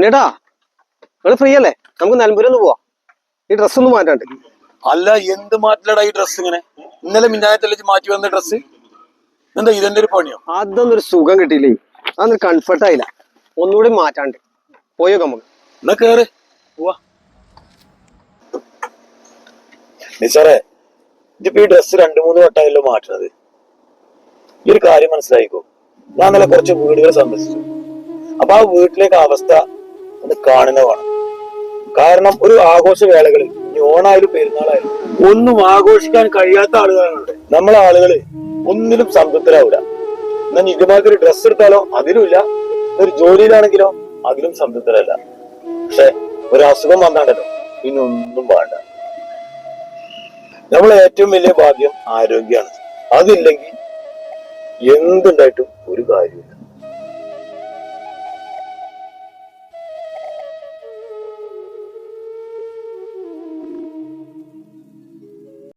നേട്ടാ നിങ്ങൾ ഫ്രീ അല്ലേ? നമുക്ക് നിലമ്പൂരിൽ ഒന്ന് പോവാം. ഈ ഡ്രസ് ഒന്ന് മാറ്റാണ്ട്. അല്ല, എന്ത് മാറ്റിലടാ ഈ ഡ്രസ്? ഇങ്ങനെ ഇന്നലെ മിന്നായത്തല്ലേ മാറ്റി വന്ന ഡ്രസ്? എന്താ ഇതെന്റെ ഒരു പണിയോ? അതൊന്നും ഒരു സുഖം കിട്ടിയില്ലേ, അതൊന്നും കംഫർട്ട് ആയില്ല. ഒന്നുകൂടി മാറ്റാണ്ട് പോയോ നമുക്ക്. എന്നാ കേറ് പോവാ. നിസാറേ, ഇതിപ്പോ ഈ ഡ്രസ് 2-3 വട്ടമായല്ലോ മാറ്റുന്നത്. ഈ ഒരു കാര്യം മനസ്സിലായിക്കോ. ഞാൻ നല്ല കുറച്ച് വീടുകൾ സന്ദർശിച്ചു. അപ്പൊ ആ വീട്ടിലേക്ക് അവസ്ഥ ഒന്ന് കാണുന്നതാണ്. കാരണം ഒരു ആഘോഷവേളകളിൽ ഓണായാലും പെരുന്നാളായാലും ഒന്നും ആഘോഷിക്കാൻ കഴിയാത്ത ആളുകളാണ്. നമ്മളെ ആളുകള് ഒന്നിലും സംതൃപ്തരാവില്ല. എന്നാൽ ഇതുമാതിരി ഒരു ഡ്രസ്സ് എടുത്താലോ അതിലുമില്ല, ഒരു ജോലിയിലാണെങ്കിലോ അതിലും സംതൃപ്തരല്ല. പക്ഷെ ഒരു അസുഖം വന്നാണ്ടല്ലോ പിന്നെ ഒന്നും വേണ്ട. നമ്മളെ ഏറ്റവും വലിയ ഭാഗ്യം ആരോഗ്യമാണ്. അതില്ലെങ്കിൽ എന്തുണ്ടായിട്ടും ഒരു കാര്യമില്ല.